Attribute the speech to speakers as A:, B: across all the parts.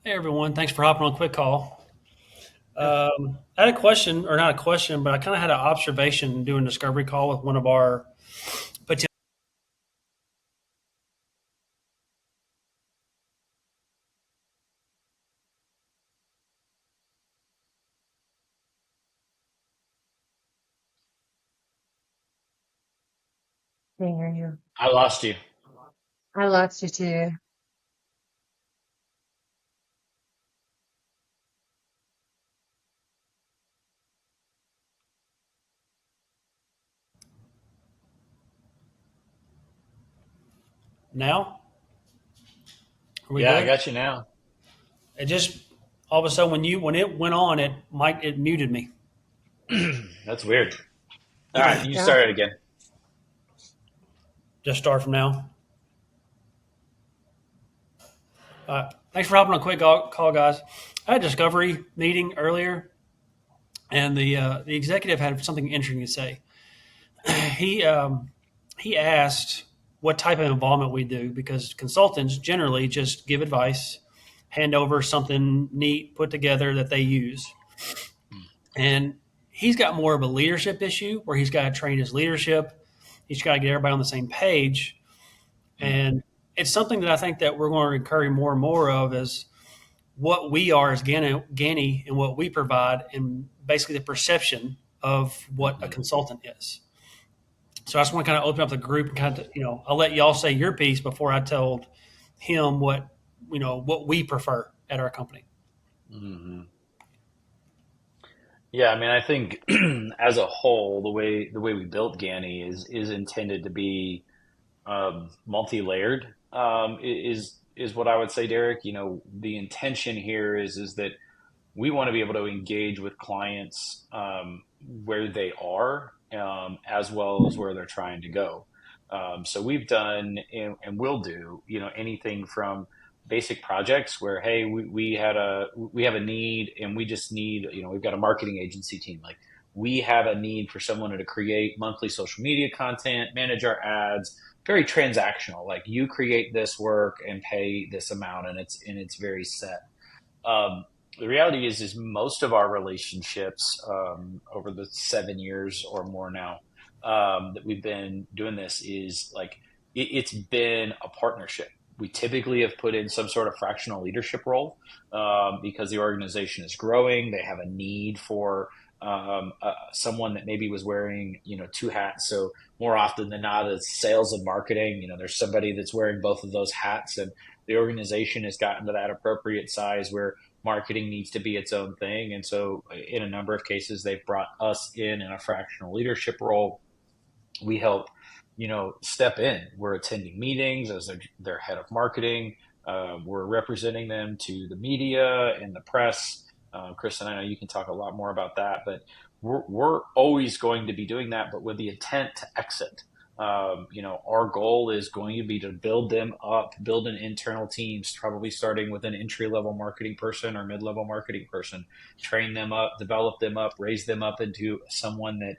A: Hey everyone, thanks for hopping on a quick call. I had a question, or not a question, but I kind of had an observation doing a discovery call with one of our potential.
B: Can't hear you.
C: I lost you.
B: I lost you too.
A: Now, are we
C: Yeah, I
A: good?
C: got you now.
A: It just all of a sudden when it went on, it muted me.
C: That's weird. All right, you
B: Yeah.
C: started again.
A: Just start from now. Thanks for hopping on a quick call, guys. I had a discovery meeting earlier, and the executive had something interesting to say. He he asked what type of involvement we do because consultants generally just give advice, hand over something neat put together that they use. And he's got more of a leadership issue where he's got to train his leadership. He's got to get everybody on the same page.
C: Mm,
A: And it's something that I think that we're going to encourage more and more of is what we are as GANI and what we provide and basically the perception of what a
C: mhm.
A: consultant is. So I just want to kind of open up the group and kind of, I'll let y'all say your piece before I told him what we prefer at our company.
C: Mhm. Yeah, I mean, I think as a whole, the way we built GANI is intended to be multi-layered. Is what I would say, Derek. The intention here is that we want to be able to engage with clients where they are, as well as where they're trying to go. So we've done and will do, anything from basic projects where, hey, we have a need and we just need, we've got a marketing agency team. Like we have a need for someone to create monthly social media content, manage our ads, very transactional. Like you create this work and pay this amount, and it's very set. The reality is most of our relationships over the 7 years or more now that we've been doing this is like it's been a partnership. We typically have put in some sort of fractional leadership role because the organization is growing. They have a need for someone that maybe was wearing two hats. So more often than not, it's sales and marketing. There's somebody that's wearing both of those hats, and the organization has gotten to that appropriate size where marketing needs to be its own thing. And so, in a number of cases, they've brought us in a fractional leadership role. We help, step in. We're attending meetings as their head of marketing. We're representing them to the media and the press. Chris and I know you can talk a lot more about that, but we're always going to be doing that, but with the intent to exit. Our goal is going to be to build them up, build an internal teams, probably starting with an entry level marketing person or mid level marketing person, train them up, develop them up, raise them up into someone that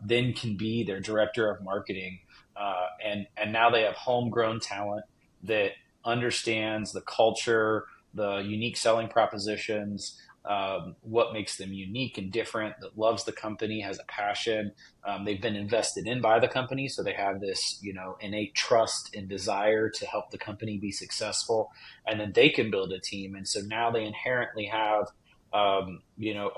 C: then can be their director of marketing. And now they have homegrown talent that understands the culture, the unique selling propositions, what makes them unique and different, that loves the company, has a passion. They've been invested in by the company, so they have this, innate trust and desire to help the company be successful, and then they can build a team. And so now they inherently have, a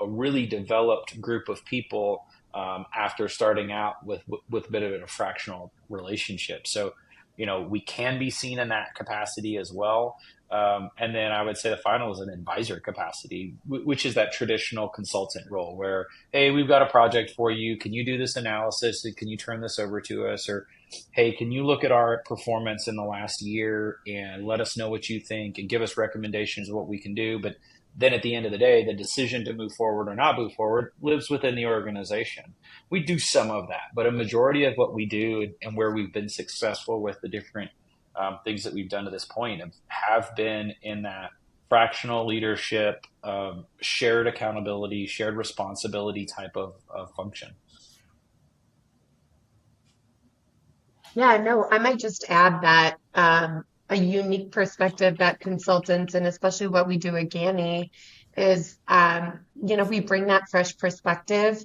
C: really developed group of people after starting out with a bit of a fractional relationship. So, we can be seen in that capacity as well. And then I would say the final is an advisor capacity, which is that traditional consultant role where, hey, we've got a project for you. Can you do this analysis? Can you turn this over to us? Or, hey, can you look at our performance in the last year and let us know what you think and give us recommendations of what we can do? But then at the end of the day, the decision to move forward or not move forward lives within the organization. We do some of that, but a majority of what we do and where we've been successful with the different things that we've done to this point have been in that fractional leadership, shared accountability, shared responsibility type of function.
B: Yeah, no, I might just add that, a unique perspective that consultants, and especially what we do at GANI, is, we bring that fresh perspective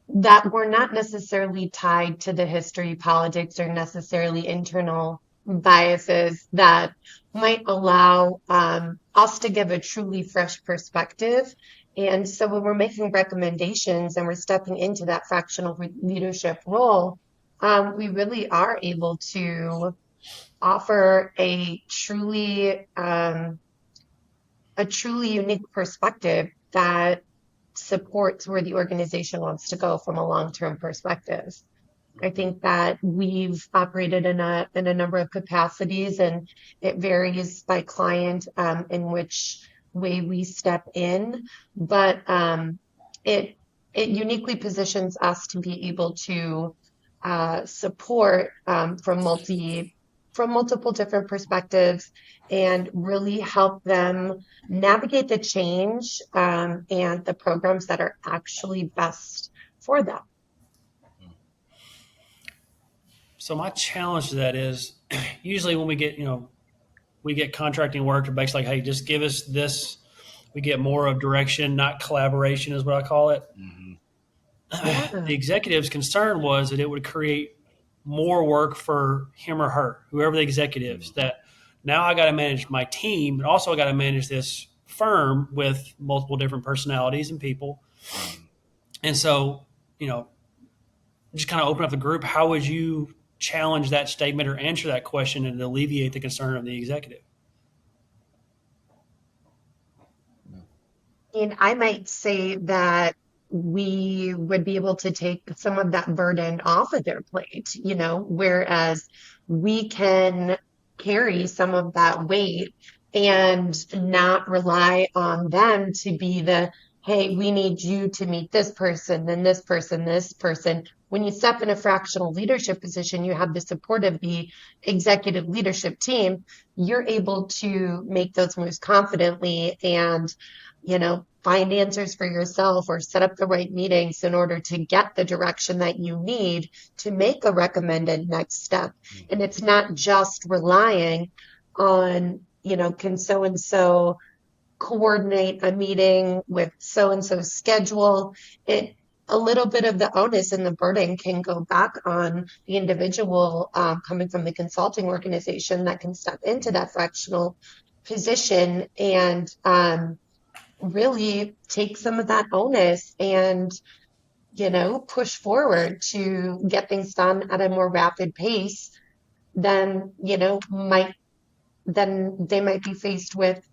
B: that we're not necessarily tied to the history, politics, or necessarily internal biases that might allow us to give a truly fresh perspective. And so when we're making recommendations and we're stepping into that fractional leadership role, we really are able to offer a truly unique perspective that supports where the organization wants to go from a long-term perspective. I think that we've operated in a number of capacities, and it varies by client in which way we step in, but it it uniquely positions us to be able to support from multiple different perspectives and really help them navigate the change and the programs that are actually best for them.
A: So my challenge to that is usually when we get contracting work, it's basically like, hey, just give us this. We get more of direction, not collaboration, is what I call it.
C: Hmm.
A: The
B: Yeah.
A: executive's concern was that it would create more work for him or her, whoever the executives. That now I got to manage my team, but also I got to manage this firm with multiple different personalities and people.
C: Hmm.
A: And so, just kind of open up the group. How would you challenge that statement or answer that question and alleviate the concern of the executive?
B: And I might say that we would be able to take some of that burden off of their plate, whereas we can carry some of that weight and not rely on them to be hey, we need you to meet this person, then this person, this person. When you step in a fractional leadership position, you have the support of the executive leadership team. You're able to make those moves confidently and find answers for yourself or set up the right meetings in order to get the direction that you need to make a recommended next step. And it's not just relying on, can so and so coordinate a meeting with so and so schedule. A little bit of the onus and the burden can go back on the individual coming from the consulting organization that can step into that fractional position and really take some of that onus and, push forward to get things done at a more rapid pace than, then they might be faced with,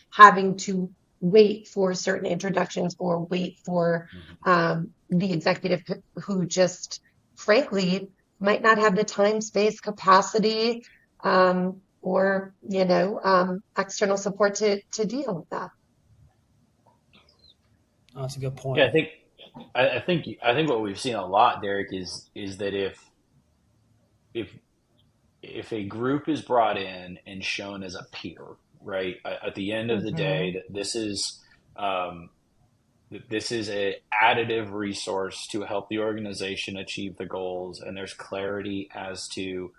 B: having to wait for certain introductions or wait for the executive who just frankly might not have the time, space, capacity, or, external support to deal with that.
A: Oh, that's a good point.
C: Yeah, I think what we've seen a lot, Derek, is that if if a group is brought in and shown as a peer, right? At the end of the day,
B: Hmm.
C: that um, this is a additive resource to help the organization achieve the goals, and there's clarity as to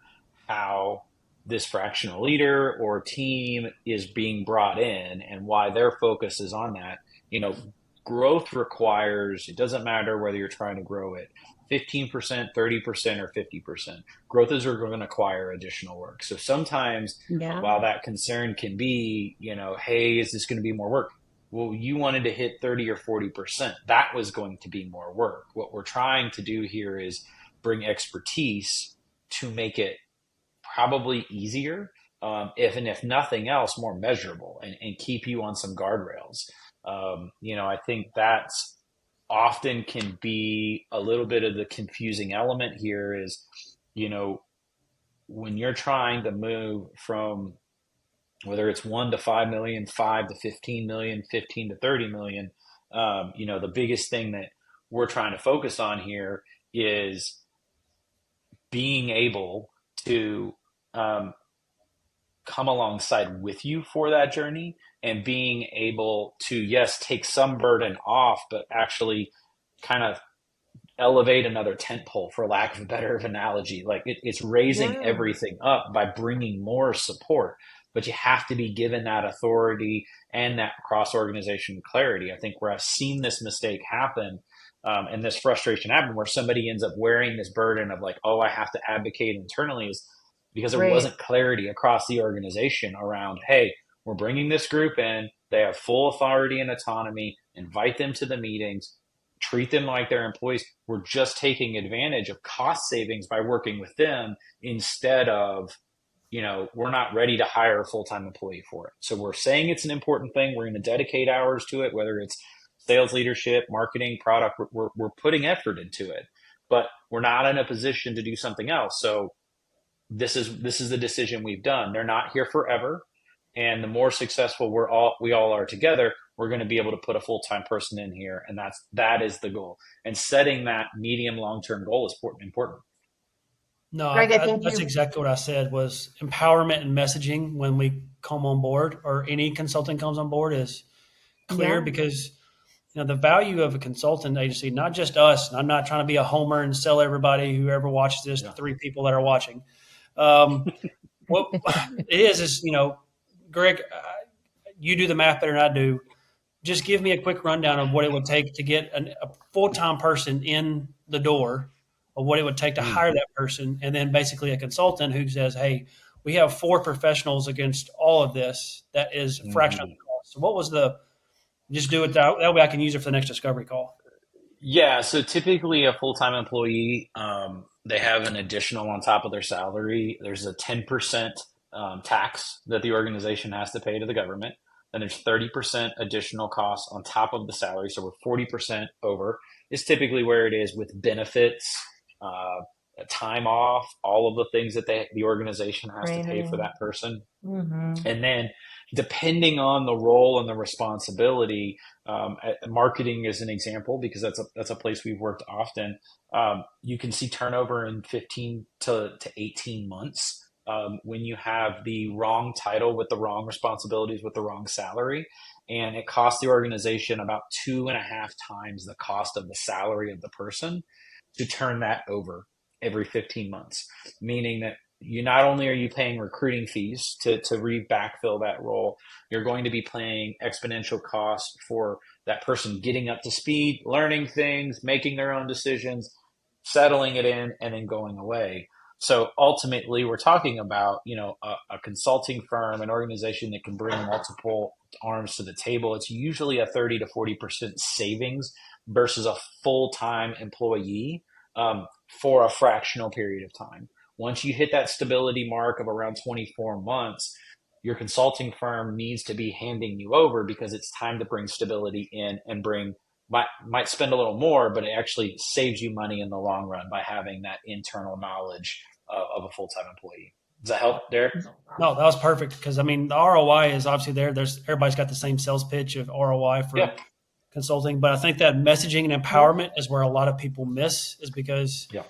C: how this fractional leader or team is being brought in and why their focus is on that. You know, growth requires, it doesn't matter whether you're trying to grow it 15%, 30%, or 50%. Growth is going to require additional work. So sometimes
B: Yeah.
C: while that concern can be, hey, is this going to be more work? Well, you wanted to hit 30 or 40%. That was going to be more work. What we're trying to do here is bring expertise to make it probably easier, if nothing else, more measurable and keep you on some guardrails. I think that's often can be a little bit of the confusing element here is, you know, when you're trying to move from whether it's 1 to 5 million, 5 to 15 million, 15 to 30 million, the biggest thing that we're trying to focus on here is being able to um, come alongside with you for that journey and being able to, yes, take some burden off, but actually kind of elevate another tent pole, for lack of a better analogy. Like it's raising
B: Yeah,
C: everything up by bringing more support, but you have to be given that authority and that cross organization clarity. I think where I've seen this mistake happen, and this frustration happen, where somebody ends up wearing this burden of like, oh, I have to advocate internally, is because there
B: right.
C: wasn't clarity across the organization around, hey, we're bringing this group in, they have full authority and autonomy, invite them to the meetings, treat them like they're employees. We're just taking advantage of cost savings by working with them instead of, we're not ready to hire a full-time employee for it. So we're saying it's an important thing. We're going to dedicate hours to it, whether it's sales leadership, marketing, product. We're putting effort into it, but we're not in a position to do something else. So this is the decision we've done. They're not here forever, and the more successful we all are together, we're going to be able to put a full-time person in here, and that is the goal. And setting that medium long-term goal is important.
A: No,
B: Greg, I think
A: that's
B: you,
A: exactly what I said was empowerment and messaging when we come on board or any consultant comes on board is clear
B: yeah,
A: because the value of a consultant agency, not just us, and I'm not trying to be a homer and sell everybody whoever watches this, the
C: Yeah.
A: three people that are watching. Um, what it is, Greg, you do the math better than I do. Just give me a quick rundown of what it would take to get a full-time person in the door, or what it would take to
C: Mm.
A: hire that person, and then basically a consultant who says, "Hey, we have four professionals against all of this. That is a fraction of
C: Mhm.
A: the cost." So, what was the? Just do it that way. I can use it for the next discovery call.
C: Yeah, so typically a full-time employee, they have an additional on top of their salary. There's a 10% tax that the organization has to pay to the government. Then there's 30% additional costs on top of the salary. So we're 40% over is typically where it is with benefits, uh, time off, all of the things that the organization has to pay for
B: training.
C: that person.
B: Hmm.
C: And then, depending on the role and the responsibility, marketing is an example because that's a place we've worked often. You can see turnover in 15 to 18 months when you have the wrong title with the wrong responsibilities with the wrong salary. And it costs the organization about 2.5 times the cost of the salary of the person to turn that over every 15 months, meaning that you not only are you paying recruiting fees to backfill that role, you're going to be paying exponential costs for that person getting up to speed, learning things, making their own decisions, settling it in, and then going away. So ultimately, we're talking about a consulting firm, an organization that can bring multiple arms to the table. It's usually a 30 to 40% savings versus a full time employee for a fractional period of time. Once you hit that stability mark of around 24 months, your consulting firm needs to be handing you over because it's time to bring stability in and might spend a little more, but it actually saves you money in the long run by having that internal knowledge of a full-time employee. Does that help, Derek?
A: No, that was perfect because I mean the ROI is obviously there. There's everybody's got the same sales pitch of ROI
C: Yeah.
A: for consulting, but I think that messaging and
B: Yeah.
A: empowerment is where a lot of people miss is because
C: Yeah.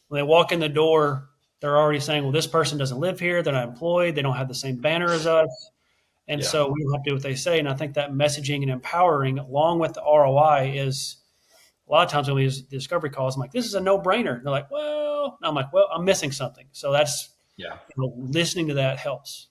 A: when they walk in the door, they're already saying, well, this person doesn't live here. They're not employed. They don't have the same banner as us. And
C: Yeah.
A: so we don't have to do what they say. And I think that messaging and empowering along with the ROI is a lot of times when we use discovery calls, I'm like, this is a no brainer. They're like, well, I'm like, well, I'm missing something. So that's,
C: Yeah.
A: listening to that helps.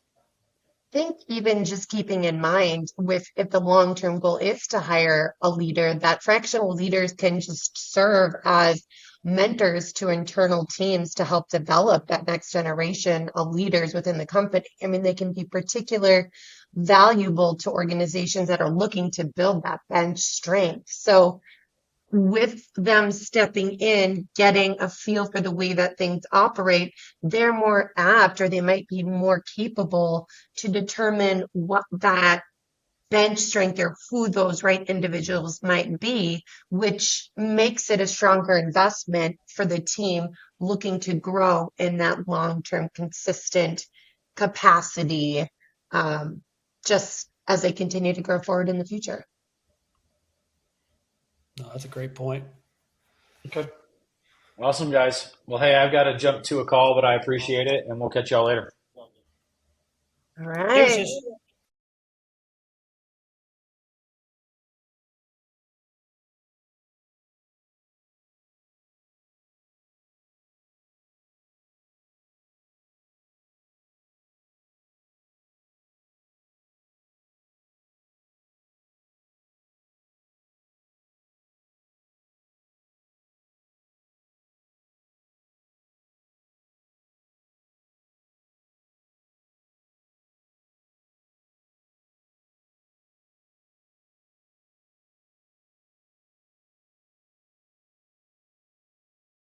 B: Think even just keeping in mind with if the long-term goal is to hire a leader, that fractional leaders can just serve as mentors to internal teams to help develop that next generation of leaders within the company. I mean, they can be particular valuable to organizations that are looking to build that bench strength. So with them stepping in, getting a feel for the way that things operate, they're more apt or they might be more capable to determine what that bench strength or who those right individuals might be, which makes it a stronger investment for the team looking to grow in that long-term consistent capacity, just as they continue to grow forward in the future.
A: No, that's a great point.
C: Okay. Awesome, guys. Well, hey, I've got to jump to a call, but I appreciate it, and we'll catch y'all later.
B: All
A: Deuces.
B: right.